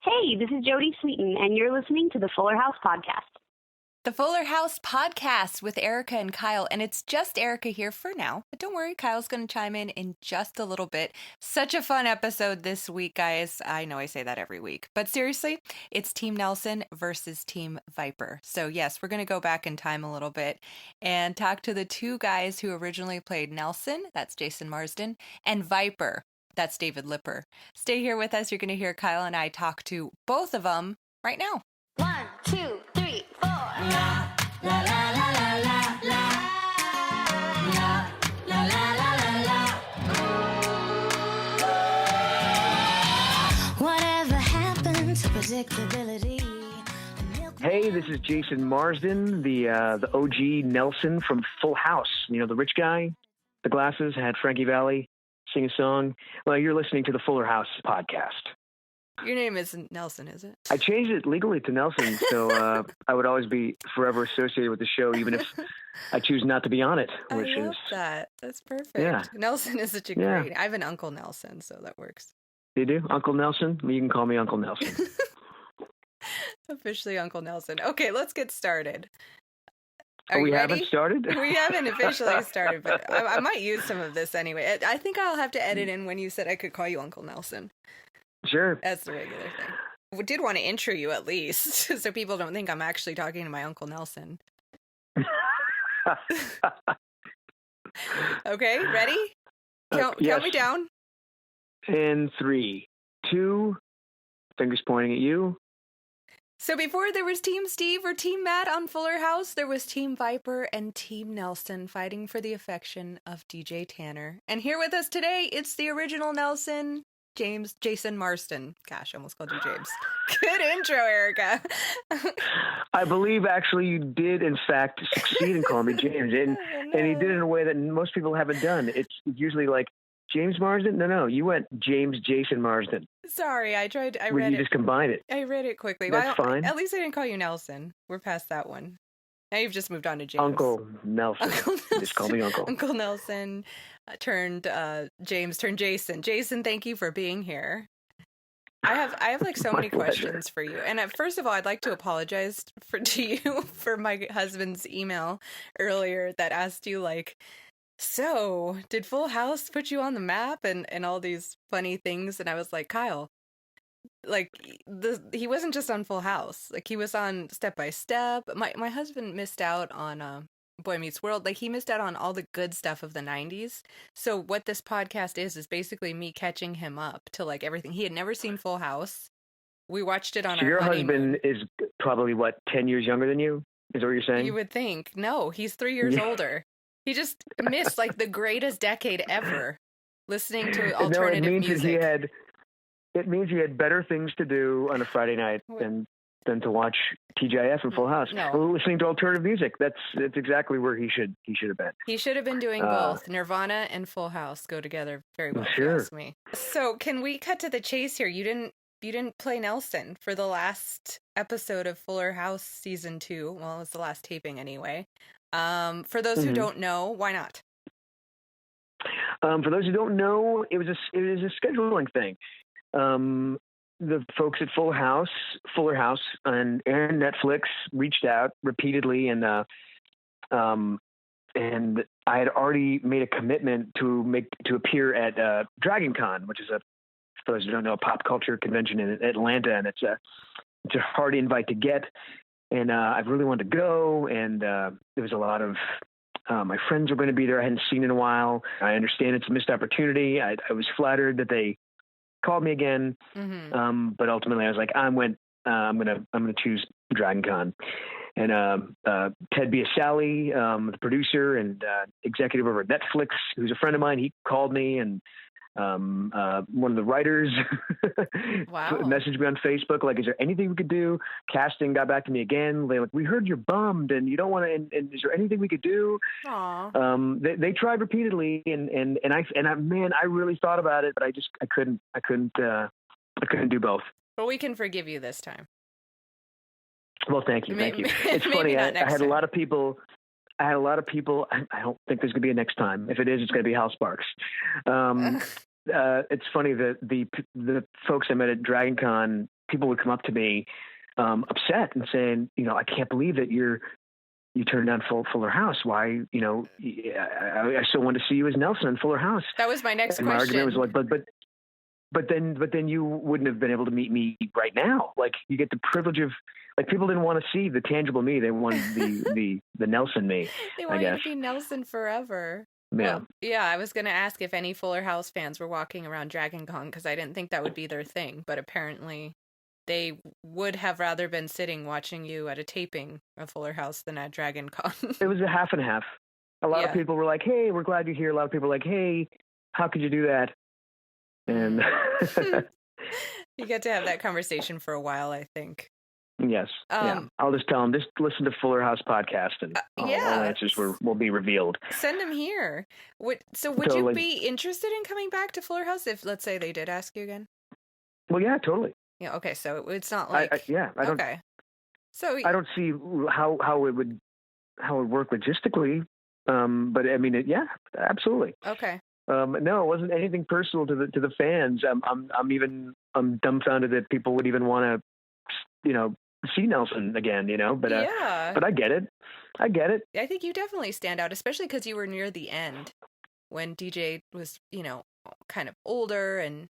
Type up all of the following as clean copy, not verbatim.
Hey, this is Jody Sweeten, and you're listening to the Fuller House Podcast. The Fuller House Podcast with Erica and Kyle, and it's just Erica here for now, but don't worry, Kyle's going to chime in just a little bit. Such a fun episode this week, guys. I know I say that every week, but seriously, it's Team Nelson versus Team Viper. So yes, we're going to go back in time a little bit and talk to the two guys who originally played Nelson, that's Jason Marsden, and Viper, that's David Lipper. Stay here with us. You're going to hear Kyle and I talk to both of them right now. 1, 2, 3, 4. La la la la la la la la la la la la. Whatever happened to predictability? Hey, this is Jason Marsden, the OG Nelson from Full House. You know, the rich guy, the glasses, had Frankie Valli sing a song. Well, you're listening to the Fuller House Podcast. Your name isn't Nelson, is it? I changed it legally to Nelson, so I would always be forever associated with the show, even if I choose not to be on it. Which I love is that. That's perfect. Yeah. Nelson is such a great. I have an Uncle Nelson, so that works. You do? Uncle Nelson? You can call me Uncle Nelson. Officially Uncle Nelson. Okay, let's get started. We haven't started? We haven't officially started, but I might use some of this anyway. I think I'll have to edit in when you said I could call you Uncle Nelson. Sure. That's the regular thing. We did want to intro you at least, so people don't think I'm actually talking to my Uncle Nelson. Okay, ready? Count me down. And 3, 2, fingers pointing at you. So before there was Team Steve or Team Matt on Fuller House, there was Team Viper and Team Nelson fighting for the affection of DJ Tanner. And here with us today, it's the original Nelson, Jason Marsden. Gosh, I almost called you James. Good intro, Erica. I believe actually you did, in fact, succeed in calling me James. And he did it in a way that most people haven't done. It's usually like, James Marsden? No, you went Jason Marsden. Sorry, I read it. You just combined it. I read it quickly. That's fine. At least I didn't call you Nelson. We're past that one. Now you've just moved on to James. Uncle Nelson. Just call me Uncle. Uncle Nelson turned James turned Jason. Jason, thank you for being here. I have like so many questions for you. And first of all, I'd like to apologize to you for my husband's email earlier that asked you like, so did Full House put you on the map and all these funny things? And I was like, Kyle, like he wasn't just on Full House. Like he was on Step by Step. My husband missed out on Boy Meets World. Like he missed out on all the good stuff of the 90s. So what this podcast is basically me catching him up to like everything. He had never seen Full House. We watched it on our honeymoon. Husband is probably, 10 years younger than you? Is that what you're saying? You would think. No, he's 3 years older. He just missed like the greatest decade ever listening to alternative music. It means he had better things to do on a Friday night than to watch TGIF and Full House. No. Listening to alternative music. That's exactly where he should have been. He should have been doing both. Nirvana and Full House go together very well, if you ask me. So can we cut to the chase here? You didn't play Nelson for the last episode of Fuller House season 2. Well, it was the last taping anyway. For those who don't know, why not? For those who don't know, it was a scheduling thing. The folks at Fuller House, and Netflix reached out repeatedly, and I had already made a commitment to appear at DragonCon, which is for those who don't know, a pop culture convention in Atlanta, and it's a hard invite to get. And I really wanted to go, and there was a lot of my friends were going to be there. I hadn't seen in a while. I understand it's a missed opportunity. I was flattered that they called me again, but ultimately I was like, I'm going to choose DragonCon. And Ted Biasalli, the producer and executive over at Netflix, who's a friend of mine, he called me, and one of the writers messaged me on Facebook, like, is there anything we could do? Casting got back to me again. They like, we heard you're bummed and you don't want to, and is there anything we could do? They tried repeatedly, and I really thought about it, but I couldn't do both. But we can forgive you this time. Well, thank you. It's funny. I had a lot of people. I don't think there's going to be a next time. If it is, it's going to be Hal Sparks. It's funny that the folks I met at DragonCon people would come up to me upset and saying, I can't believe that you turned down Fuller House. Why, I still want to see you as Nelson in Fuller House. That was my next and question. My argument was like, but then you wouldn't have been able to meet me right now. Like, you get the privilege of, like, people didn't want to see the tangible me. They wanted the Nelson me. They want you to be Nelson forever. Yeah. Well, yeah, I was going to ask if any Fuller House fans were walking around Dragon Con, because I didn't think that would be their thing, but apparently they would have rather been sitting watching you at a taping of Fuller House than at Dragon Con. It was a half and half. A lot of people were like, hey, we're glad you're here. A lot of people were like, hey, how could you do that? And you get to have that conversation for a while, I think. Yes. I'll just tell them, just listen to Fuller House podcast, and all answers will be revealed. Send them here. Would you be interested in coming back to Fuller House if, let's say, they did ask you again? Well, yeah, totally. Yeah. Okay. So it's not like I don't. Okay. So I don't see how it would work logistically. But I mean, yeah, absolutely. Okay. No, it wasn't anything personal to the fans. I'm dumbfounded that people would even want to, see Nelson again, but I get it. I think you definitely stand out, especially because you were near the end when DJ was, kind of older and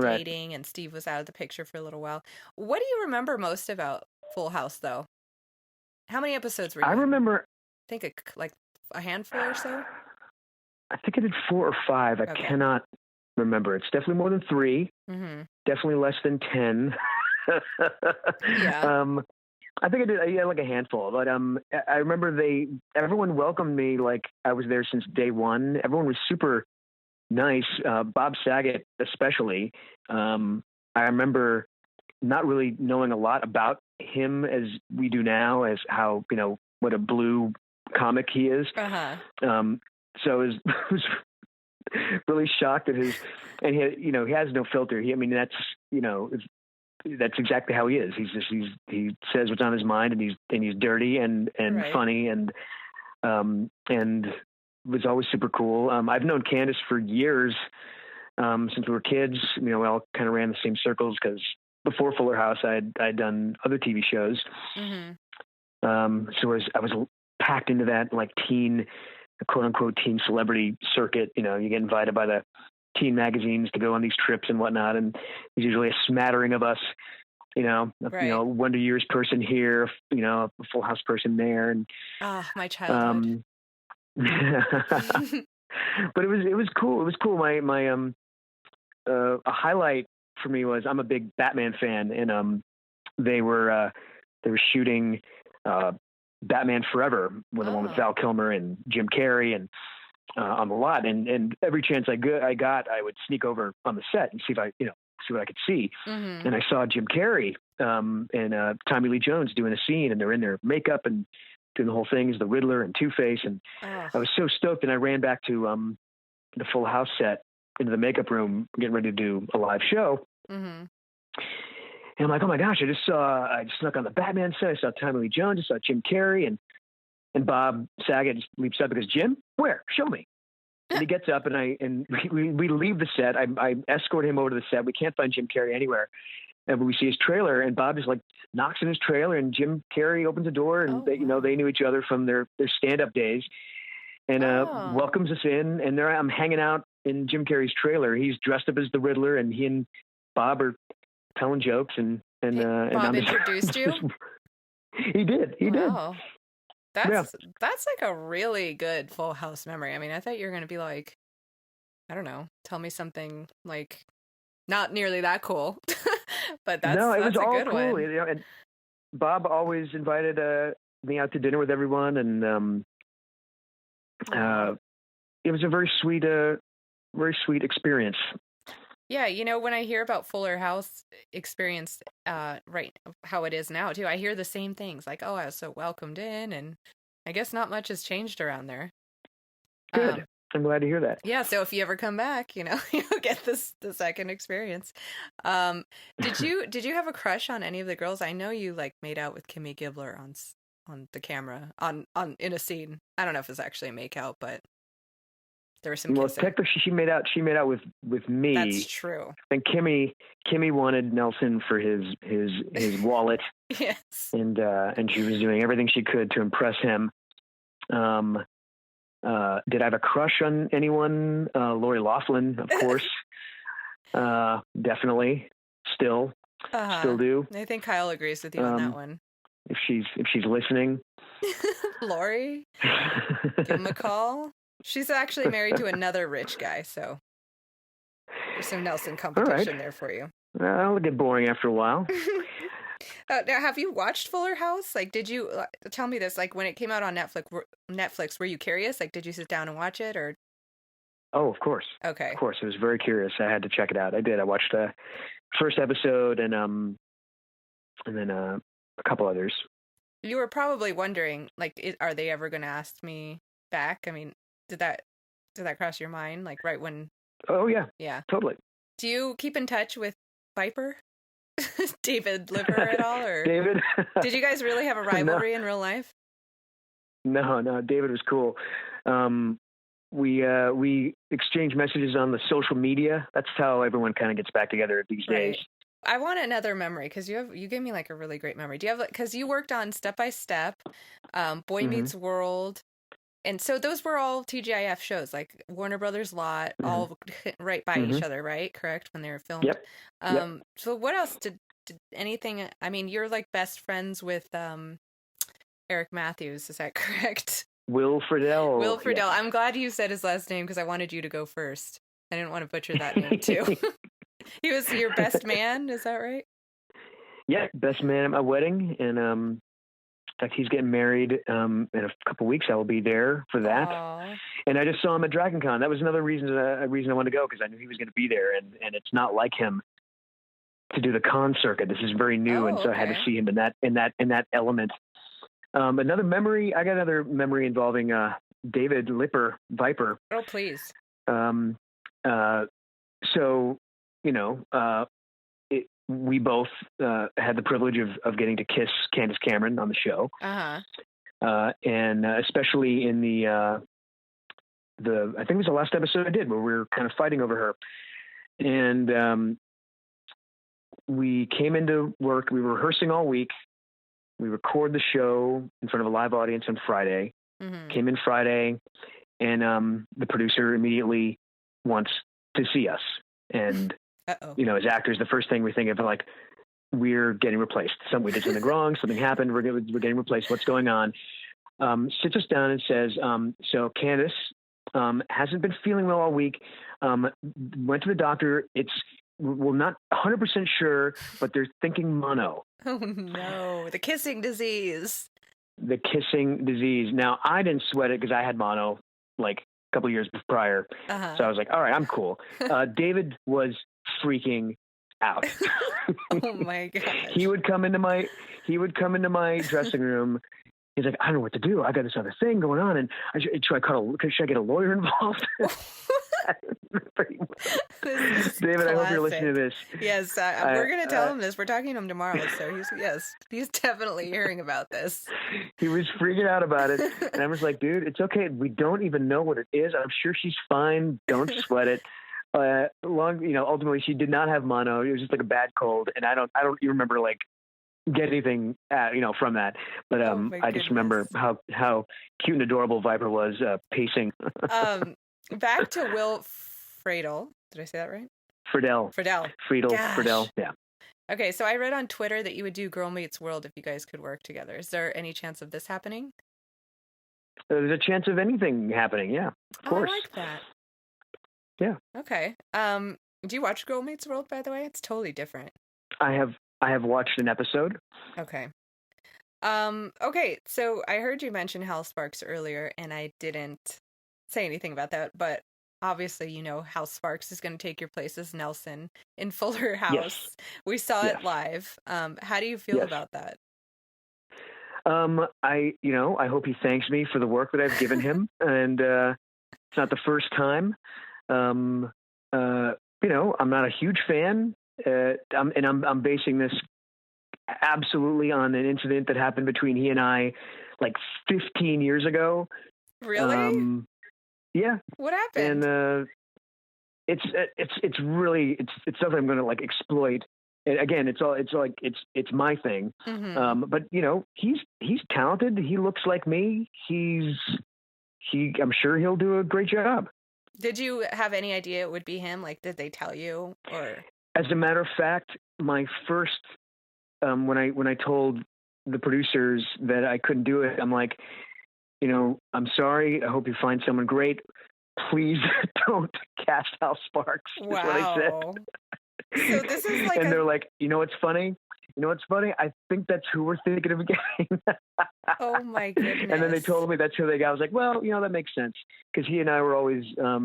dating, and Steve was out of the picture for a little while. What do you remember most about Full House, though? How many episodes were you? I remember. I think like a handful or so. I think I did 4 or 5. I cannot remember. It's definitely more than 3. Mm-hmm. Definitely less than 10. Yeah. I think I did like a handful, but I remember everyone welcomed me like I was there since day one. Everyone was super nice. Bob Saget especially. I remember not really knowing a lot about him as we do now, as how what a blue comic he is. So I was really shocked at he has no filter. That's exactly how he is. He says what's on his mind, and he's dirty and funny and was always super cool. I've known Candace for years, since we were kids. We all kind of ran the same circles because before Fuller House, I'd done other TV shows. Mm-hmm. So I was packed into that like teen, quote unquote, teen celebrity circuit. You get invited by the teen magazines to go on these trips and whatnot, and there's usually a smattering of us. Wonder Years person here, a Full House person there, and my childhood. But it was cool. It was cool. My a highlight for me was I'm a big Batman fan, and they were shooting Batman Forever with the one with Val Kilmer and Jim Carrey and on the lot, and every chance I got, I would sneak over on the set and see what I could see. Mm-hmm. And I saw Jim Carrey and Tommy Lee Jones doing a scene, and they're in their makeup and doing the whole thing as the Riddler and Two-Face, and I was so stoked, and I ran back to the Full House set into the makeup room, getting ready to do a live show. Mm-hmm. And I'm like, oh my gosh, I just snuck on the Batman set. I saw Tommy Lee Jones. I saw Jim Carrey, and Bob Saget just leaps up because, Jim, where? Show me. And he gets up, and we leave the set. I escort him over to the set. We can't find Jim Carrey anywhere. And we see his trailer, and Bob just like knocks in his trailer, and Jim Carrey opens the door, and they knew each other from their stand-up days, and welcomes us in. And there I'm hanging out in Jim Carrey's trailer. He's dressed up as the Riddler, and he and Bob are telling jokes, and Bob introduced you. He did. That's like a really good Full House memory. I mean, I thought you were going to be like, I don't know, tell me something like not nearly that cool, but that's it was a all good cool. one. And Bob always invited me out to dinner with everyone, and it was a very sweet experience. Yeah, when I hear about Fuller House experience, right, how it is now, too, I hear the same things, like, I was so welcomed in, and I guess not much has changed around there. Good. I'm glad to hear that. Yeah, so if you ever come back, you'll get the second experience. Did you have a crush on any of the girls? I know you, made out with Kimmy Gibbler on the camera, in a scene. I don't know if it's actually a make-out, but... There was some Well, kissing. technically, she made out with me. That's true. And Kimmy wanted Nelson for his wallet, Yes. and she was doing everything she could to impress him. Did I have a crush on anyone? Lori Loughlin, of course. Definitely. Still do. I think Kyle agrees with you on that one. If she's listening. Lori, give him a call. She's actually married to another rich guy, so there's some Nelson competition there for you. It'll get boring after a while. Now, have you watched Fuller House? Like, did you tell me this? Like, when it came out on Netflix, were you curious? Like, did you sit down and watch it, or? Oh, of course. Okay. Of course, I was very curious. I had to check it out. I did. I watched the first episode and then a couple others. You were probably wondering, like, are they ever going to ask me back? I mean, did that cross your mind? Like, right when? Oh yeah. Yeah. Totally. Do you keep in touch with Viper, David Liver at all, or David? Did you guys really have a rivalry in real life? No. David was cool. We exchange messages on the social media. That's how everyone kind of gets back together these days. I want another memory because you gave me like a really great memory. Do you have because you worked on Step by Step, Boy Meets World, and so those were all TGIF shows, like Warner Brothers lot, all right by each other, right? Correct, when they were filmed. Yep. So what else did anything? I mean, you're like best friends with Eric Matthews, is that correct? Will Friedle. Will Friedle. Yeah. I'm glad you said his last name because I wanted you to go first. I didn't want to butcher that name too. He was your best man, is that right? Yeah, best man at my wedding, and in fact, he's getting married in a couple weeks. I will be there for that. Aww. And I just saw him at Dragon Con. That was another reason I wanted to go, because I knew he was going to be there, and it's not like him to do the con circuit. This is very new, and so I had to see him in that element. Another memory. I got another memory involving David Viper. Oh, please. So, we both had the privilege of getting to kiss Candace Cameron on the show. And especially in the I think it was the last episode I did where we were kind of fighting over her. And we came into work. We were rehearsing all week. We record the show in front of a live audience on Friday. Came in Friday, and the producer immediately wants to see us. And, as actors, the first thing we think of, like, we're getting replaced. We did something wrong. Something happened. We're getting replaced. What's going on? Sits us down and says, so Candace hasn't been feeling well all week. Went to the doctor. We're not 100% sure, but they're thinking mono. Oh, no. The kissing disease. Now, I didn't sweat it because I had mono, like, a couple years prior. So I was like, all right, I'm cool. David was freaking out. Oh, my gosh. He would come into my dressing room. He's like, I don't know what to do. I got this other thing going on, and should I get a lawyer involved? David, I hope you're listening to this. Yes, we're going to tell him this. We're talking to him tomorrow, so he's definitely hearing about this. He was freaking out about it, and I was like, dude, it's okay. We don't even know what it is. I'm sure she's fine. Don't sweat it. Ultimately, she did not have mono. It was just like a bad cold, and I don't even remember like get anything from that, but I just remember how cute and adorable Viper was pacing. Back to Will Friedle. Did I say that right? Friedle. Yeah. Okay, so I read on Twitter that you would do Girl Meets World if you guys could work together. Is there any chance of this happening? There's a chance of anything happening. Yeah, of course. I like that. Yeah. Okay. Do you watch Girl Meets World, by the way? It's totally different. I have watched an episode. Okay. Okay, so I heard you mention Hal Sparks earlier, and I didn't say anything about that, but obviously, Hal Sparks is going to take your place as Nelson in Fuller House. Yes. We saw it live. How do you feel about that? I hope he thanks me for the work that I've given him, and it's not the first time. I'm not a huge fan. I'm basing this absolutely on an incident that happened between he and I like 15 years ago. Really? Yeah. What happened? And it's something I'm going to like exploit. And again, it's my thing. Mm-hmm. But he's talented. He looks like me. I'm sure he'll do a great job. Did you have any idea it would be him? Like, did they tell you, or? As a matter of fact, my first when I told the producers that I couldn't do it, I'm like, I'm sorry. I hope you find someone great. Please don't cast Hal Sparks. Is what I said. So this is like, and they're like, what's funny? I think that's who we're thinking of getting. Oh my goodness. And then they told me that's who they got. I was like, well, that makes sense. Because he and I were always, I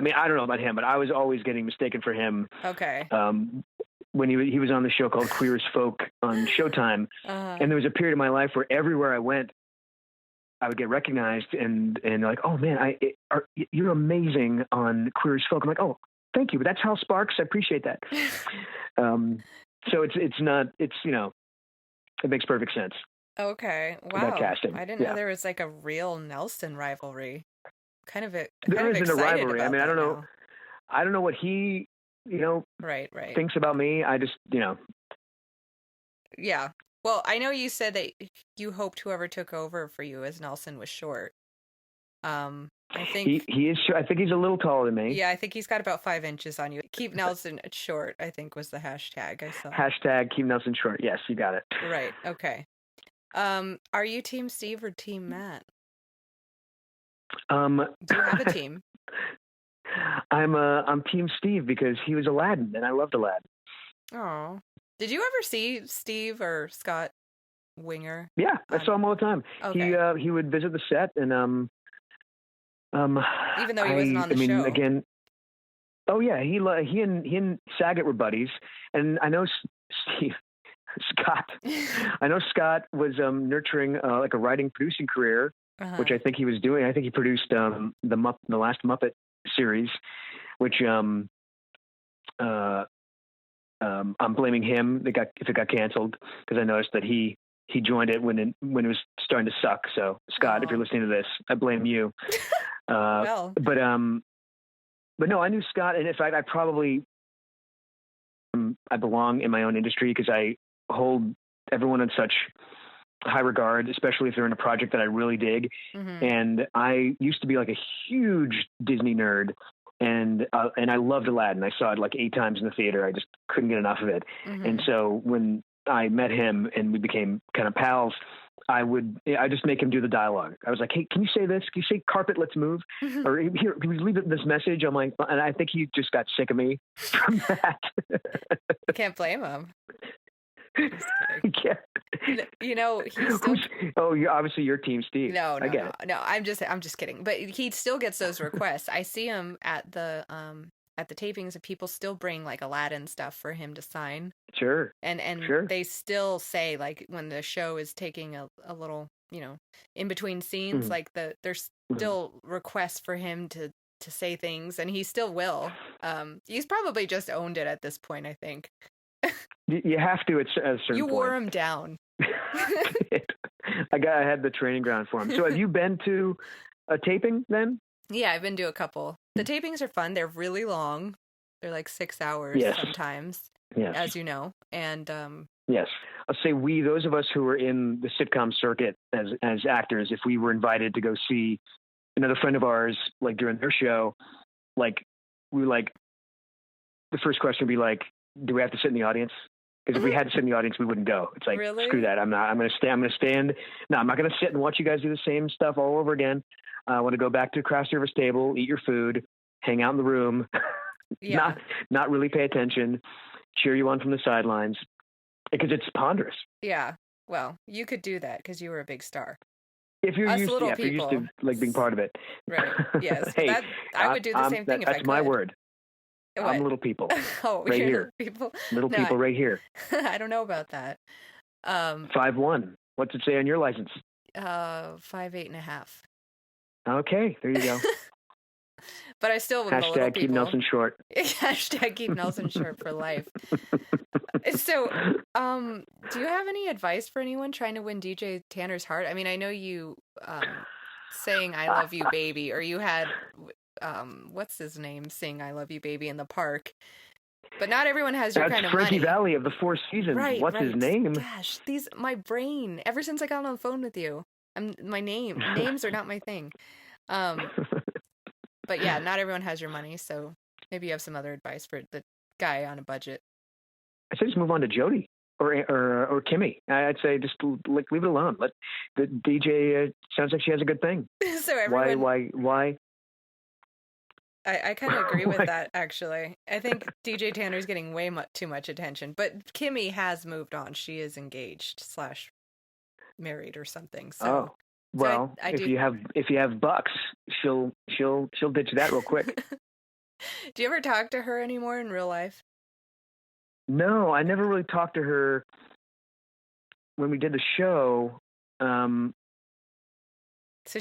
mean, I don't know about him, but I was always getting mistaken for him. Okay. When he was on the show called Queer as Folk on Showtime. And there was a period of my life where everywhere I went, I would get recognized and like, oh man, you're amazing on Queer as Folk. I'm like, oh, thank you. But that's Hal Sparks. I appreciate that. So it makes perfect sense. Okay. Wow. That casting. I didn't know there was like a real Nelson rivalry. There isn't a rivalry. I mean, I don't know. Now. I don't know what he, right. thinks about me. I just, Yeah. Well, I know you said that you hoped whoever took over for you as Nelson was short. I think he is short. I think he's a little taller than me. Yeah, I think he's got about 5 inches on you. Keep Nelson short, I think was the hashtag I saw. Hashtag keep Nelson short. Yes, you got it. Right. Okay. Are you Team Steve or Team Matt? Do you have a team? I'm Team Steve because he was Aladdin and I loved Aladdin. Oh. Did you ever see Steve or Scott Winger? Yeah, I saw him all the time. Okay. He would visit the set and even though he wasn't on the show. Again, oh yeah, he and Saget were buddies, and I know Scott. I know Scott was nurturing like a writing producing career, which I think he was doing. I think he produced the last Muppet series, which I'm blaming him if it got canceled because I noticed that he joined it when it was starting to suck. So Scott, if you're listening to this, I blame you. Well. But no, I knew Scott, and in fact, I belong in my own industry because I hold everyone in such high regard, especially if they're in a project that I really dig. Mm-hmm. And I used to be like a huge Disney nerd. And I loved Aladdin. I saw it like 8 times in the theater. I just couldn't get enough of it. Mm-hmm. And so when I met him and we became kind of pals, I just make him do the dialogue. I was like, hey, can you say this? Can you say carpet, let's move? Mm-hmm. Or here, can we leave this message? I'm like, and I think he just got sick of me from that. Can't blame him. Yeah. He's still... you're obviously your Team Steve. No, I get it. No, I'm just kidding. But he still gets those requests. I see him at the tapings, and people still bring like Aladdin stuff for him to sign. Sure. And sure. They still say like when the show is taking a little, in between scenes, Mm-hmm. like there's still requests for him to say things, and he still will. He's probably just owned it at this point, I think. You have to at a certain point. You wore him down. I had the training ground for him. So have you been to a taping then? Yeah, I've been to a couple. The tapings are fun. They're really long. They're like 6 hours sometimes, as you know. And yes, I'll say those of us who were in the sitcom circuit as actors, if we were invited to go see another friend of ours, like during their show, like we like the first question would be like, do we have to sit in the audience? Because if we had to sit in the audience, we wouldn't go. It's like, really? Screw that. I'm going to stand. No, I'm not going to sit and watch you guys do the same stuff all over again. I want to go back to the craft service table, eat your food, hang out in the room, not really pay attention, cheer you on from the sidelines, because it's ponderous. Yeah. Well, you could do that because you were a big star. If you're used to like being part of it. Right. Yes. Hey, I would do the same thing if I could. That's my word. What? I'm little people. Oh, right here. People. Little people right here. I don't know about that. 5'1". What's it say on your license? 5'8.5". Okay, there you go. But I still would. Hashtag keep Nelson short. Hashtag keep Nelson short for life. So, do you have any advice for anyone trying to win DJ Tanner's heart? I mean, I know you saying "I love you, baby," or you had what's his name sing "I love you, baby" in the park. But not everyone has your That's kind of Frankie money. Valli of the Four Seasons. Right, What's his name? Gosh, my brain. Ever since I got on the phone with you, names are not my thing. But yeah, not everyone has your money, so maybe you have some other advice for the guy on a budget. I say just move on to Jody or Kimmy. I'd say just leave it alone. Let the DJ. Sounds like she has a good thing. So everyone. Why? I kind of agree with that, actually. I think DJ Tanner's getting way too much attention, but Kimmy has moved on. She is engaged / married or something. So, well, I if you have bucks, she'll ditch that real quick. Do you ever talk to her anymore in real life? No, I never really talked to her when we did the show. So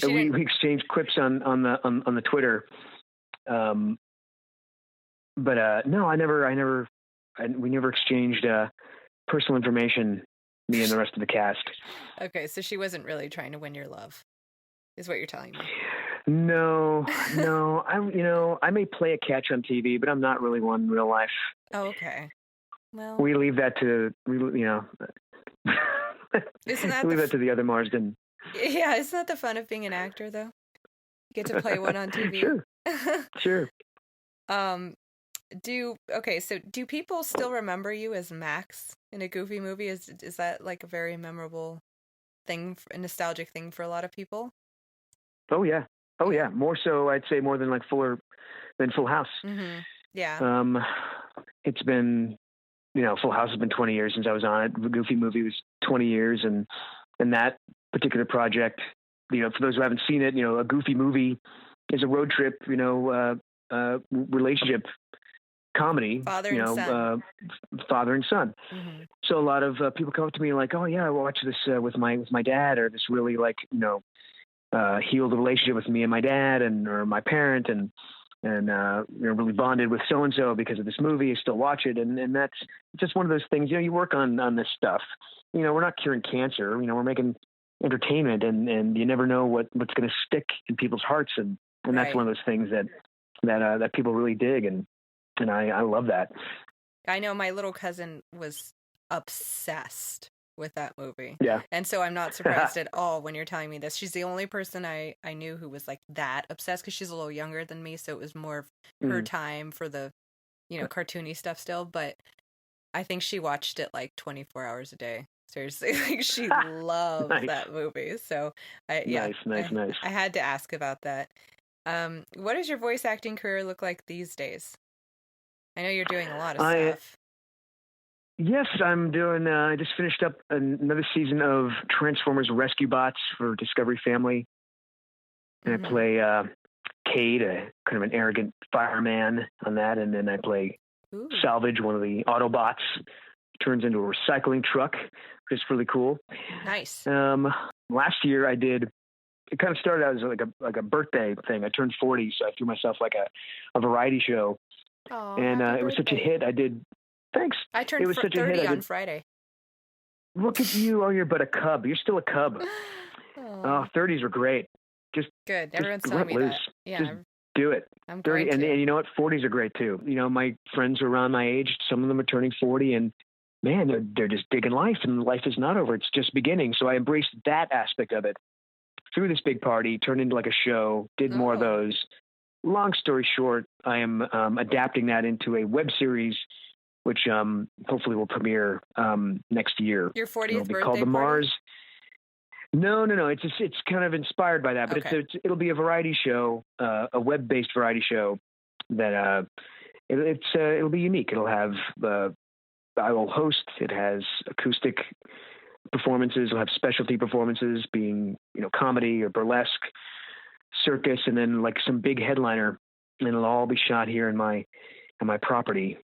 we exchanged quips on the Twitter. But no, we never exchanged personal information, me and the rest of the cast. Okay, so she wasn't really trying to win your love, is what you're telling me. No, I may play a catch on TV, but I'm not really one in real life. Oh, okay. Well, we leave that to isn't that leave that to the other Marsden. Yeah, isn't that the fun of being an actor, though? You get to play one on TV. Sure. Do people still remember you as Max in a Goofy movie? Is that like a very memorable thing, a nostalgic thing for a lot of people? Oh yeah. More so, I'd say more than like Full House. Mm-hmm. Yeah. It's been, Full House has been 20 years since I was on it. The Goofy movie was 20 years, and that particular project, for those who haven't seen it, a Goofy movie is a road trip, relationship comedy, father and son. Mm-hmm. So a lot of people come up to me like, oh yeah, I watched this with my dad, or this really healed the relationship with me and my dad or my parent, and really bonded with so and so because of this movie. I still watch it, and that's just one of those things. You work on this stuff. We're not curing cancer. We're making entertainment, and you never know what's going to stick in people's hearts, and that's one of those things that people really dig, and I love that. I know my little cousin was obsessed with that movie. Yeah. And so I'm not surprised at all when you're telling me this. She's the only person I knew who was like that obsessed, because she's a little younger than me, so it was more of her time for the, cartoony stuff still, but I think she watched it like 24 hours a day. Seriously, like she loved that movie. So Nice. I had to ask about that. What does your voice acting career look like these days? I know you're doing a lot of stuff. Yes, I'm doing. I just finished up another season of Transformers Rescue Bots for Discovery Family, and I play Cade, a kind of an arrogant fireman on that, and then I play Salvage, one of the Autobots. Turns into a recycling truck, which is really cool. Nice. Last year I did. It kind of started out as like a birthday thing. I turned 40, so I threw myself like a variety show, and it was such a hit. I did. Thanks. I turned 30 on Friday. Look at you! Oh, you're but a cub. You're still a cub. 30s are great. Just good. Everyone's telling me loose. that. Yeah. Just do it. I'm 30, and you know what? 40s are great too. My friends are around my age. Some of them are turning 40, and man, they're just digging life, and life is not over. It's just beginning. So I embraced that aspect of it. Threw this big party, turned into like a show, did more of those. Long story short, I am adapting that into a web series, which hopefully will premiere next year. Your 40th It'll be birthday called The Mars. Party? No. It's kind of inspired by that, but it'll be a variety show, a web-based variety show that it'll be unique. It'll have I will host. It has acoustic performances. It'll have specialty performances, being comedy or burlesque, circus, and then like some big headliner. And it'll all be shot here in my property.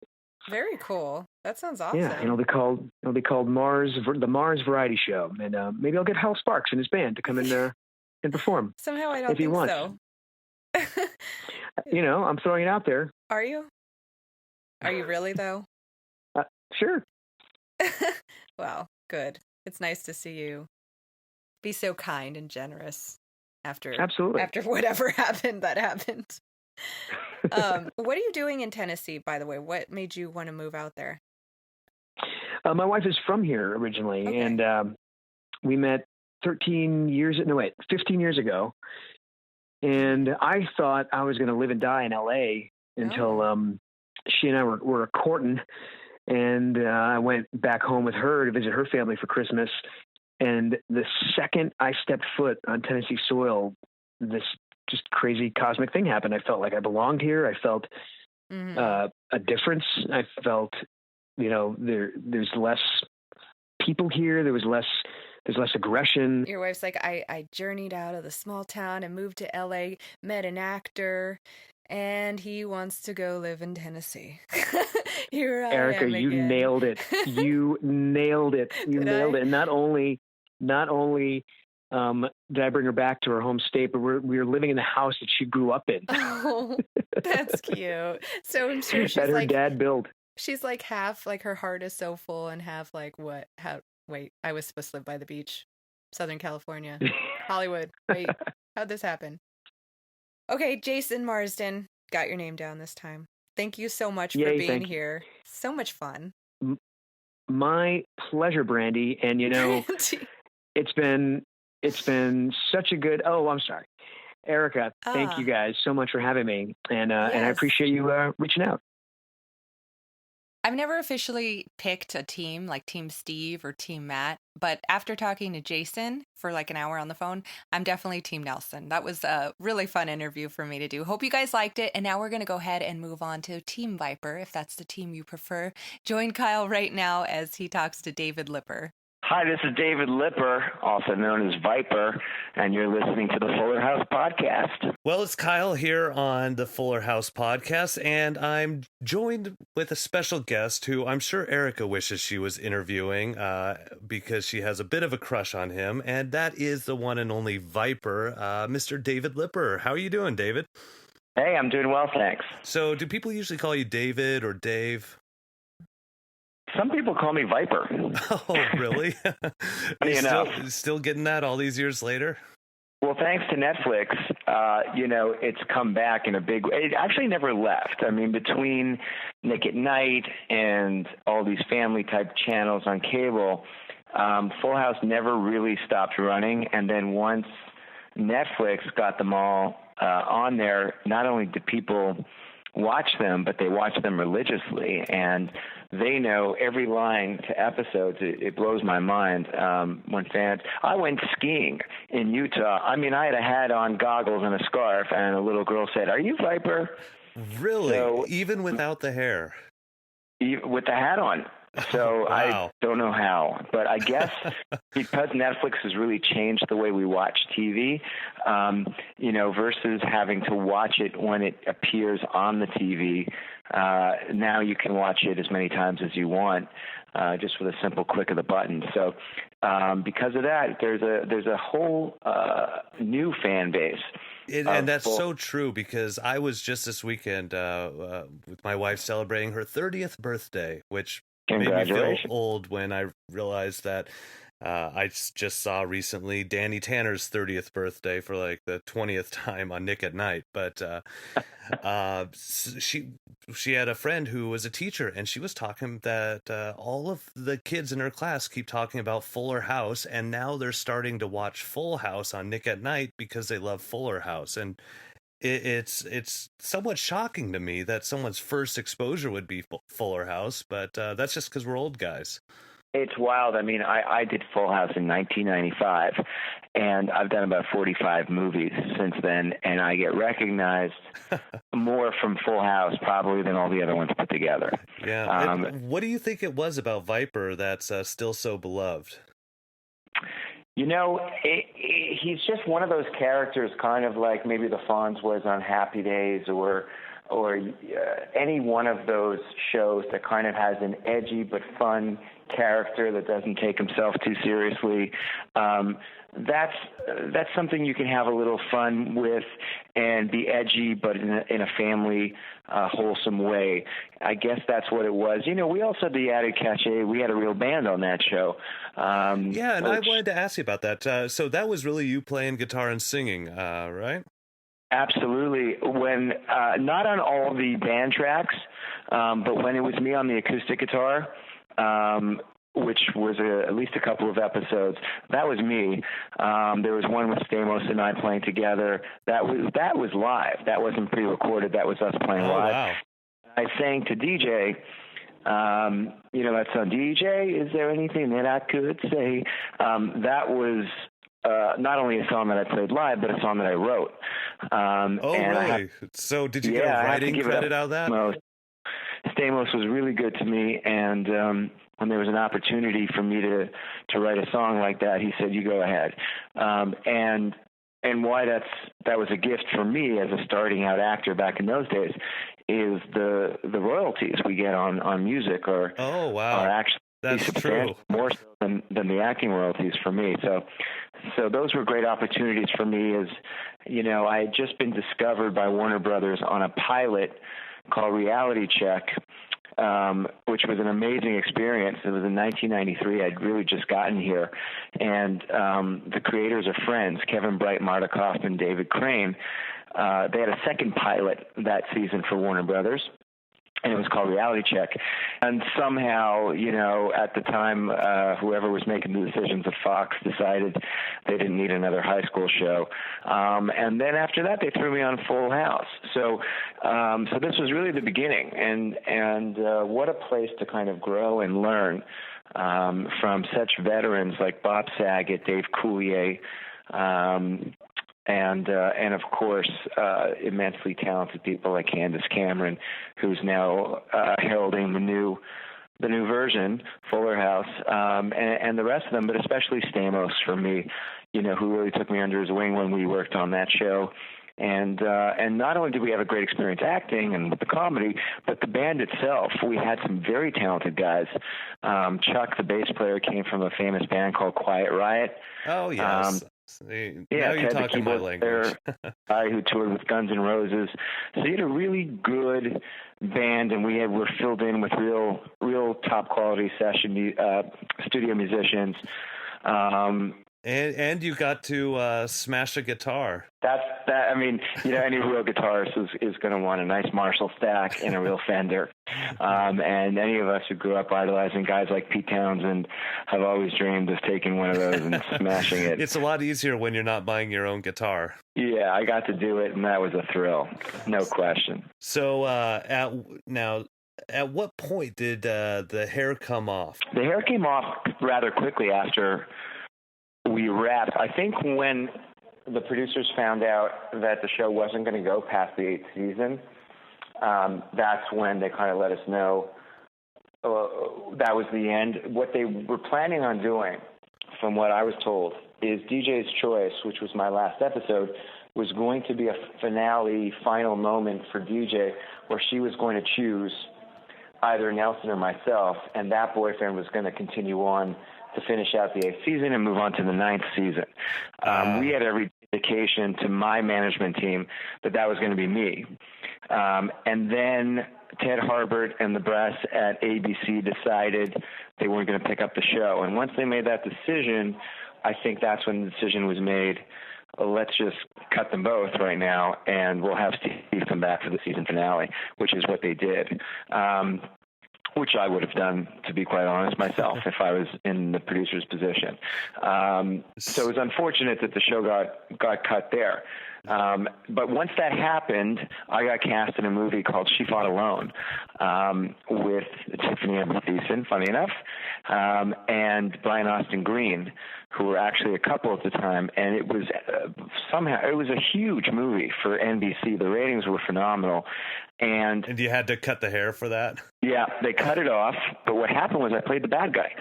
Very cool. That sounds awesome. Yeah, and it'll be called the Mars Variety Show, and maybe I'll get Hal Sparks and his band to come in and perform. Somehow I don't think so. I'm throwing it out there. Are you? Are you really though? Sure. Well, good. It's nice to see you be so kind and generous. after Absolutely. after whatever happened that happened. What are you doing in Tennessee, by the way? What made you want to move out there? My wife is from here originally, Okay. and we met 15 years ago. And I thought I was going to live and die in LA until she and I were courting. And I went back home with her to visit her family for Christmas. And the second I stepped foot on Tennessee soil, this just crazy cosmic thing happened. I felt like I belonged here. I felt a difference. I felt, there's less people here. There's less aggression. Your wife's like, I journeyed out of the small town and moved to LA, met an actor, and he wants to go live in Tennessee. Here I Erica, am you again. nailed it. You nailed it. You Did nailed I? it. And not only did I bring her back to her home state, but we were living in the house that she grew up in. Oh, that's cute. So I'm sure she's that her like, dad built. she's like half, like her heart is so full, and half like what? Wait, I was supposed to live by the beach, Southern California, Hollywood. Wait, how'd this happen? Okay, Jason Marsden, got your name down this time. Thank you so much for Yay, being thank you. here. So much fun. My pleasure, Brandy. And it's been such a good. Oh, I'm sorry, Erica. Thank you guys so much for having me, and I Yes. appreciate you reaching out. I've never officially picked a team like Team Steve or Team Matt, but after talking to Jason for like an hour on the phone, I'm definitely Team Nelson. That was a really fun interview for me to do. Hope you guys liked it. And now we're going to go ahead and move on to Team Viper, if that's the team you prefer. Join Kyle right now as he talks to David Lipper. Hi, this is David Lipper, also known as Viper, and you're listening to the Fuller House Podcast. Well, it's Kyle here on the Fuller House Podcast, and I'm joined with a special guest who I'm sure Erica wishes she was interviewing because she has a bit of a crush on him, and that is the one and only Viper, Mr. David Lipper. How are you doing, David? Hey, I'm doing well, thanks. So do people usually call you David or Dave? Some people call me Viper. Oh, really? Funny enough. Still getting that all these years later? Well, thanks to Netflix, it's come back in a big way. It actually never left. I mean, between Nick at Night and all these family-type channels on cable, Full House never really stopped running. And then once Netflix got them all on there, not only did people watch them, but they watch them religiously, and they know every line to episodes. It blows my mind when fans. I went skiing in Utah. I mean, I had a hat on, goggles, and a scarf, and a little girl said, "Are you Viper?" Really? So, even without the hair? With the hat on. So Wow. I don't know how, but I guess because Netflix has really changed the way we watch TV, versus having to watch it when it appears on the TV. Now you can watch it as many times as you want, just with a simple click of the button. So because of that, there's a whole new fan base. And that's so true, because I was just this weekend with my wife celebrating her 30th birthday, which made me feel Congratulations. old when I realized that I just saw recently Danny Tanner's 30th birthday for like the 20th time on Nick at Night. But she had a friend who was a teacher, and she was talking that all of the kids in her class keep talking about Fuller House, and now they're starting to watch Full House on Nick at Night because they love Fuller House. And it's somewhat shocking to me that someone's first exposure would be Fuller House, but that's just because we're old guys. It's wild. I mean, I did Full House in 1995, and I've done about 45 movies since then, and I get recognized more from Full House probably than all the other ones put together. Yeah. And what do you think it was about Viper that's still so beloved? He's just one of those characters, kind of like maybe the Fonz was on Happy Days, or any one of those shows that kind of has an edgy but fun character that doesn't take himself too seriously, that's something you can have a little fun with and be edgy, but in a family, wholesome way. I guess that's what it was. You know, we also had the added cachet. We had a real band on that show. Yeah, and I wanted to ask you about that. So that was really you playing guitar and singing, right? Absolutely. When not on all the band tracks, but when it was me on the acoustic guitar, which was at least a couple of episodes, that was me. There was one with Stamos and I playing together. That was live. That wasn't pre-recorded. That was us playing live. Wow. I sang to DJ. That song, DJ, is there anything that I could say? That was not only a song that I played live, but a song that I wrote. Really? So did you get a writing credit out of that? Stamos was really good to me, and when there was an opportunity for me to write a song like that, he said, "You go ahead." And why that was a gift for me as a starting out actor back in those days is the royalties we get on music are actually that's true, more so than the acting royalties for me. So those were great opportunities for me. As you know, I had just been discovered by Warner Brothers on a pilot called Reality Check, which was an amazing experience. It was in 1993. I'd really just gotten here, and the creators are friends, Kevin Bright, Marta Kaufman, David Crane. They had a second pilot that season for Warner Brothers, and it was called Reality Check. And somehow, at the time, whoever was making the decisions at Fox decided they didn't need another high school show. And then after that, they threw me on Full House. So this was really the beginning. And what a place to kind of grow and learn from such veterans like Bob Saget, Dave Coulier, and of course, immensely talented people like Candace Cameron, who's now heralding the new version, Fuller House, and the rest of them, but especially Stamos for me, who really took me under his wing when we worked on that show. And not only did we have a great experience acting and with the comedy, but the band itself, we had some very talented guys. Chuck, the bass player, came from a famous band called Quiet Riot. Oh, yes. Now you're talking my language. Guy who toured with Guns N' Roses. So you had a really good band, and we were filled in with real top quality session studio musicians. And you got to smash a guitar. Any real guitarist is going to want a nice Marshall stack and a real Fender. And any of us who grew up idolizing guys like Pete Townsend have always dreamed of taking one of those and smashing it. It's a lot easier when you're not buying your own guitar. Yeah, I got to do it, and that was a thrill, no question. So at what point did the hair come off? The hair came off rather quickly after we wrapped. I think when the producers found out that the show wasn't going to go past the 8th season, that's when they kind of let us know that was the end. What they were planning on doing, from what I was told, is DJ's Choice, which was my last episode, was going to be a finale, final moment for DJ, where she was going to choose either Nelson or myself, and that boyfriend was going to continue on to finish out the 8th season and move on to the 9th season. We had every indication to my management team that was going to be me. And then Ted Harbert and the brass at ABC decided they weren't going to pick up the show. And once they made that decision, I think that's when the decision was made. Let's just cut them both right now, and we'll have Steve come back for the season finale, which is what they did. Which I would have done, to be quite honest, myself, if I was in the producer's position. So it was unfortunate that the show got cut there. But once that happened, I got cast in a movie called She Fought Alone with Tiffany Amber Thiessen, funny enough, and Brian Austin Green, who were actually a couple at the time. And it was it was a huge movie for NBC. The ratings were phenomenal. And you had to cut the hair for that? Yeah, they cut it off. But what happened was I played the bad guy.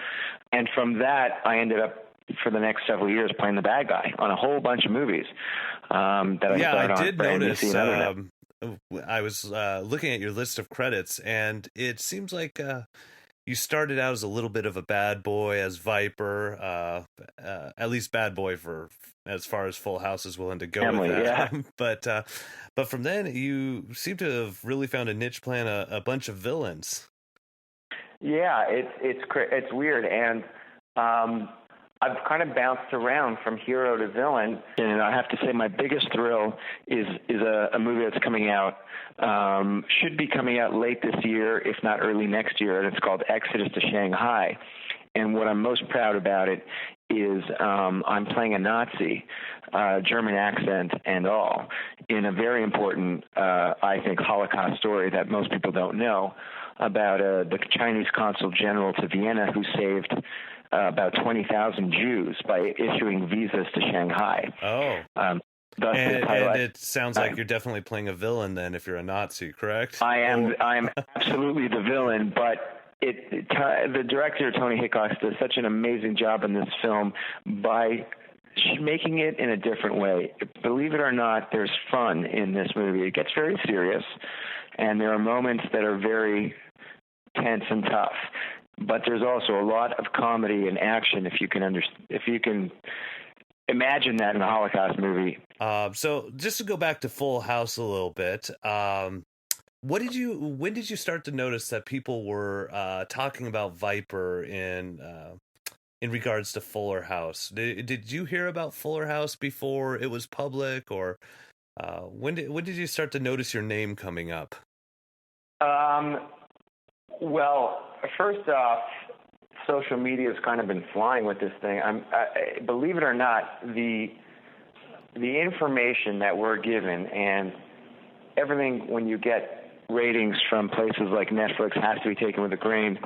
And from that, I ended up, for the next several years, playing the bad guy on a whole bunch of movies that I started on for NBC and other I was looking at your list of credits, and it seems like you started out as a little bit of a bad boy as Viper, at least bad boy for as far as Full House is willing to go Family, with that. yeah. But from then you seem to have really found a niche playing a bunch of villains. Yeah, it's weird, and I've kind of bounced around from hero to villain, and I have to say my biggest thrill is a movie that's coming out, should be coming out late this year, if not early next year, and it's called Exodus to Shanghai. And what I'm most proud about it is I'm playing a Nazi, German accent and all, in a very important, I think, Holocaust story that most people don't know about the Chinese consul general to Vienna who saved about 20,000 Jews by issuing visas to Shanghai. Oh. And it sounds like you're definitely playing a villain then if you're a Nazi, correct? I am absolutely the villain, but the director, Tony Hickox, does such an amazing job in this film by making it in a different way. Believe it or not, there's fun in this movie. It gets very serious, and there are moments that are very tense and tough. But there's also a lot of comedy and action if you can imagine that in a Holocaust movie. So just to go back to Full House a little bit, when did you start to notice that people were talking about Viper in regards to Fuller House? Did you hear about Fuller House before it was public, or when did you start to notice your name coming up? Well, first off, social media has kind of been flying with this thing. Believe it or not, the information that we're given and everything when you get ratings from places like Netflix has to be taken with a grain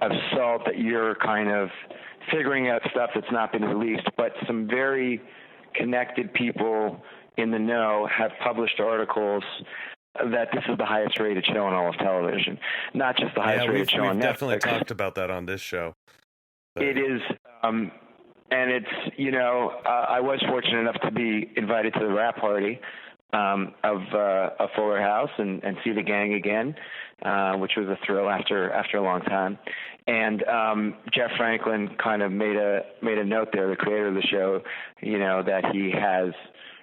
of salt, that you're kind of figuring out stuff that's not been released. But some very connected people in the know have published articles that this is the highest rated show on all of television, not just the highest rated show on Netflix. We've definitely talked about that on this show. But it is, and it's, I was fortunate enough to be invited to the wrap party of Fuller House and see the gang again, which was a thrill after a long time. And Jeff Franklin kind of made a note there, the creator of the show, that he has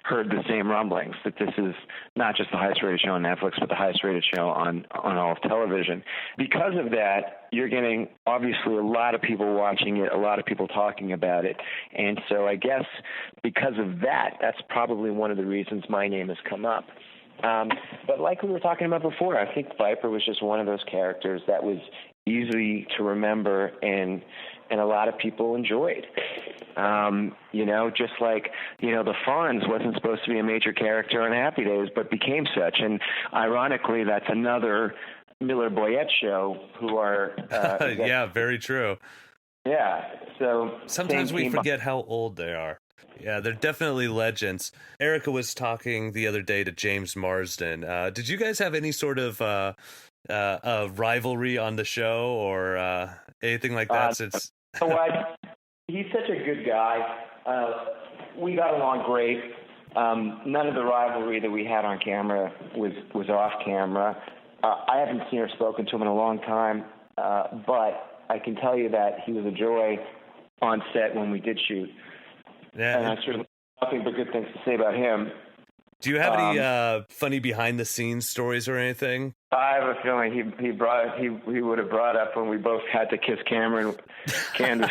heard the same rumblings, that this is not just the highest rated show on Netflix, but the highest rated show on all of television. Because of that, you're getting obviously a lot of people watching it, a lot of people talking about it. And so I guess because of that, that's probably one of the reasons my name has come up. But like we were talking about before, I think Viper was just one of those characters that was easy to remember and a lot of people enjoyed. Just like, the Fonz wasn't supposed to be a major character on Happy Days, but became such. And ironically, that's another Miller Boyette show who are... yeah, very true. Yeah, so... Sometimes we forget how old they are. Yeah, they're definitely legends. Erica was talking the other day to James Marsden. Did you guys have any sort of rivalry on the show or anything like that? Since he's such a good guy. We got along great. None of the rivalry that we had on camera was off camera. I haven't seen or spoken to him in a long time, but I can tell you that he was a joy on set when we did shoot. Yeah. And I certainly have nothing but good things to say about him. Do you have any funny behind-the-scenes stories or anything? I have a feeling he would have brought up when we both had to kiss Candace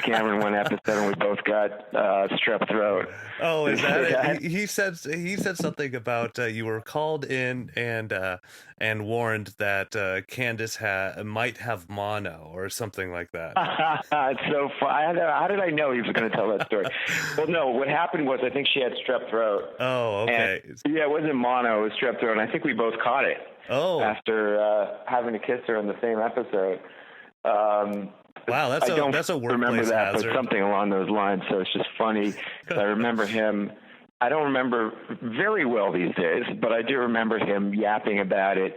Cameron one episode, and we both got strep throat. Oh, is that it? He said something about you were called in and warned that Candace might have mono or something like that. It's so fun. How did I know he was going to tell that story? Well, no. What happened was I think she had strep throat. Oh, okay. And, yeah, it wasn't mono. It was strep throat, and I think we both caught it. Oh. After having to kiss her in the same episode. Wow, that's a workplace remember that, hazard. But something along those lines. So it's just funny because I remember him. I don't remember very well these days, but I do remember him yapping about it.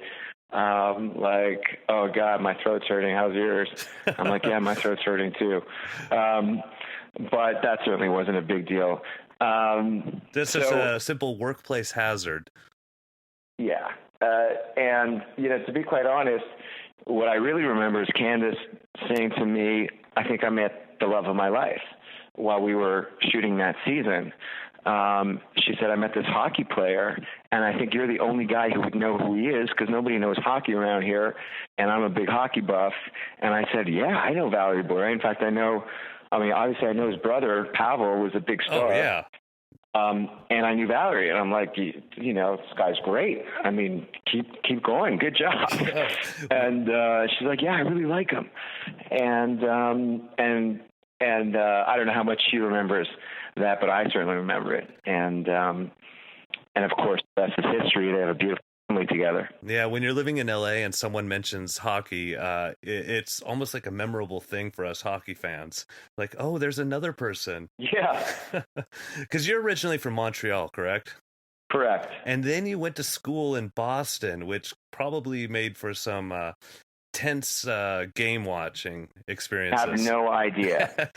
Like, oh God, my throat's hurting. How's yours? I'm like, yeah, my throat's hurting too. But that certainly wasn't a big deal. This is a simple workplace hazard. Yeah. And, to be quite honest, what I really remember is Candace saying to me, I think I met the love of my life while we were shooting that season. She said, I met this hockey player, and I think you're the only guy who would know who he is because nobody knows hockey around here, and I'm a big hockey buff. And I said, yeah, I know Valerie Boyer. In fact, obviously I know his brother, Pavel, was a big star. Oh, yeah. And I knew Valerie, and I'm like, this guy's great. I mean, keep going. Good job. And she's like, yeah, I really like him. And I don't know how much she remembers that, but I certainly remember it. And of course, that's his history. They have a beautiful family together. Yeah, when you're living in LA and someone mentions hockey, it's almost like a memorable thing for us hockey fans. Like, oh, there's another person. Yeah. Because you're originally from Montreal, correct? Correct. And then you went to school in Boston, which probably made for some tense game watching experiences. I have no idea.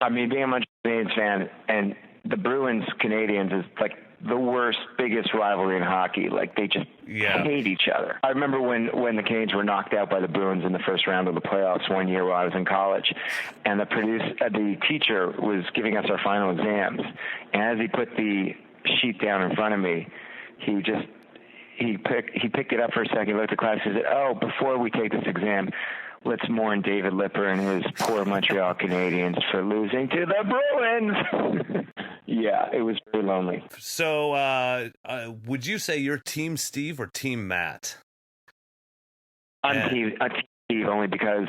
Being a Montreal Canadiens fan, and the Bruins-Canadiens is like the worst, biggest rivalry in hockey. Like, they just hate each other. I remember when the Canadiens were knocked out by the Bruins in the first round of the playoffs one year while I was in college, and the teacher was giving us our final exams, and as he put the sheet down in front of me, he picked it up for a second, looked at the class, and said, oh, before we take this exam, let's mourn David Lipper and his poor Montreal Canadiens for losing to the Bruins. Yeah, it was very lonely. So would you say you're Team Steve or Team Matt? I'm Team Steve only because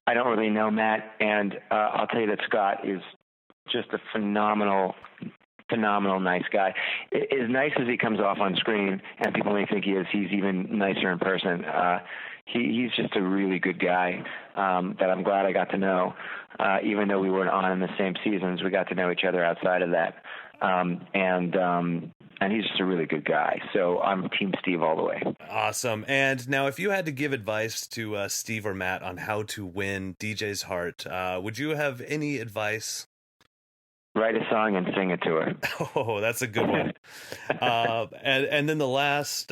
I don't really know Matt, and I'll tell you that Scott is just a phenomenal nice guy. As nice as he comes off on screen, and people may think he is, he's even nicer in person. He's just a really good guy that I'm glad I got to know. Even though we weren't on in the same seasons, we got to know each other outside of that. And he's just a really good guy. So I'm Team Steve all the way. Awesome. And now, if you had to give advice to Steve or Matt on how to win DJ's heart, would you have any advice? Write a song and sing it to her. Oh, that's a good one. And then the last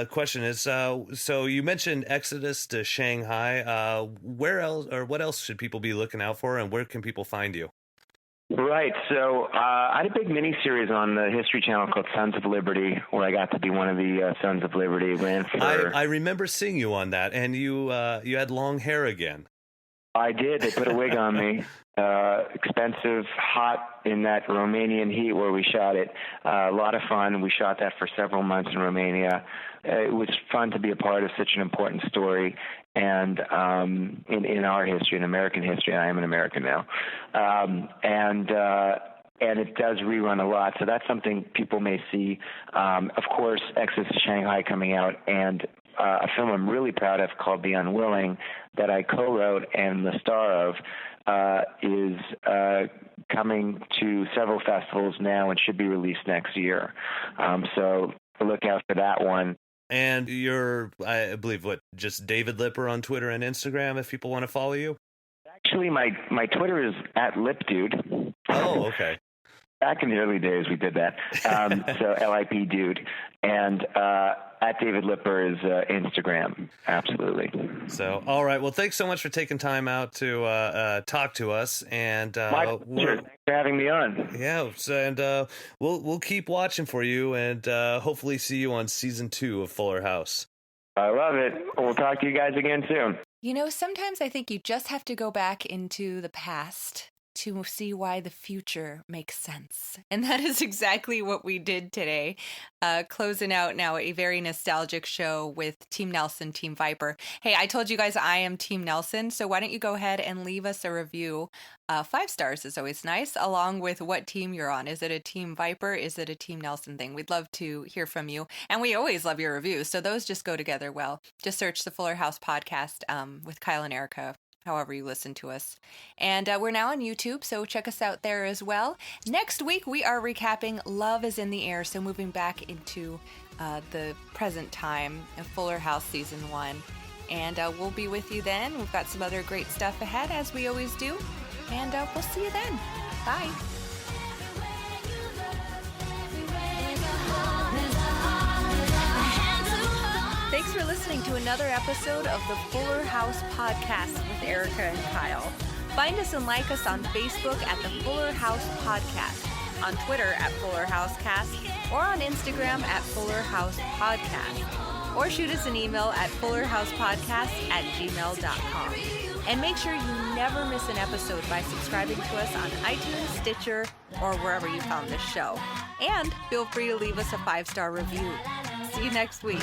question is, so you mentioned Exodus to Shanghai. Where else, or what else should people be looking out for, and where can people find you? Right. So I had a big mini-series on the History Channel called Sons of Liberty, where I got to be one of the Sons of Liberty. I remember seeing you on that, and you had long hair again. I did. They put a wig on me. Expensive, hot in that Romanian heat where we shot it. A lot of fun. We shot that for several months in Romania. It was fun to be a part of such an important story, and in our history, in American history. I am an American now, and it does rerun a lot. So that's something people may see. Of course, Exodus to Shanghai coming out, and a film I'm really proud of called The Unwilling that I co-wrote and the star of is coming to several festivals now and should be released next year. So look out for that one. And you're, I believe, just David Lipper on Twitter and Instagram if people want to follow you? Actually, my Twitter is @LipDude. Oh, okay. Back in the early days, we did that. So LIP Dude. And @David Lipper is Instagram. Absolutely. So, all right. Well, thanks so much for taking time out to talk to us. And my pleasure. Thanks for having me on. Yeah. And we'll keep watching for you, and hopefully see you on season 2 of Fuller House. I love it. We'll talk to you guys again soon. You know, sometimes I think you just have to go back into the past to see why the future makes sense. And that is exactly what we did today. Closing out now a very nostalgic show with Team Nelson, Team Viper. Hey, I told you guys I am Team Nelson, so why don't you go ahead and leave us a review. 5 stars is always nice, along with what team you're on. Is it a Team Viper? Is it a Team Nelson thing? We'd love to hear from you. And we always love your reviews, so those just go together well. Just search the Fuller House podcast with Kyle and Erica, however you listen to us. And we're now on YouTube, so check us out there as well. Next week, we are recapping Love is in the Air, so moving back into the present time of Fuller House Season 1. And we'll be with you then. We've got some other great stuff ahead, as we always do. And we'll see you then. Bye. There's a heart, a hand to hold. Thanks for listening to another episode of the Fuller House Podcast with Erica and Kyle. Find us and like us on Facebook at the Fuller House Podcast, on Twitter at Fuller House Cast, or on Instagram at Fuller House Podcast. Or shoot us an email at fullerhousepodcast@gmail.com. And make sure you never miss an episode by subscribing to us on iTunes, Stitcher, or wherever you found this show. And feel free to leave us a 5-star review. See you next week.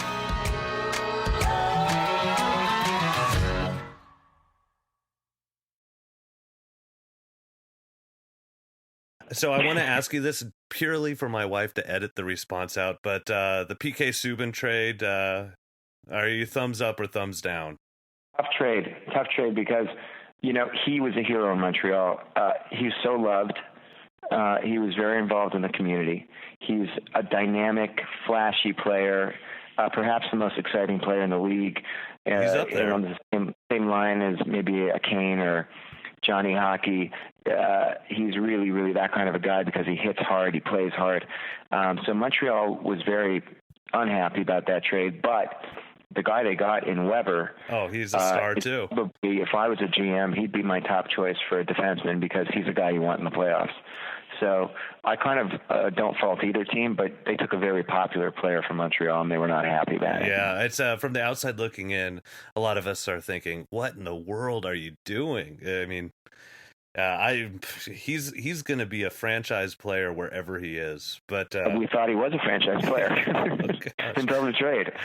So I want to ask you this purely for my wife to edit the response out, but the PK Subban trade, are you thumbs up or thumbs down? Tough trade because, he was a hero in Montreal. He's so loved. He was very involved in the community. He's a dynamic, flashy player, perhaps the most exciting player in the league. He's up there. On the same line as maybe a Kane or Johnny Hockey. He's really, really that kind of a guy because he hits hard, he plays hard. So Montreal was very unhappy about that trade, but the guy they got in Weber. Oh, he's a star too. If I was a GM, he'd be my top choice for a defenseman because he's a guy you want in the playoffs. So I kind of don't fault either team, but they took a very popular player from Montreal and they were not happy about it. Yeah, it's from the outside looking in, a lot of us are thinking, what in the world are you doing? I mean, he's going to be a franchise player wherever he is. But we thought he was a franchise player until the trade.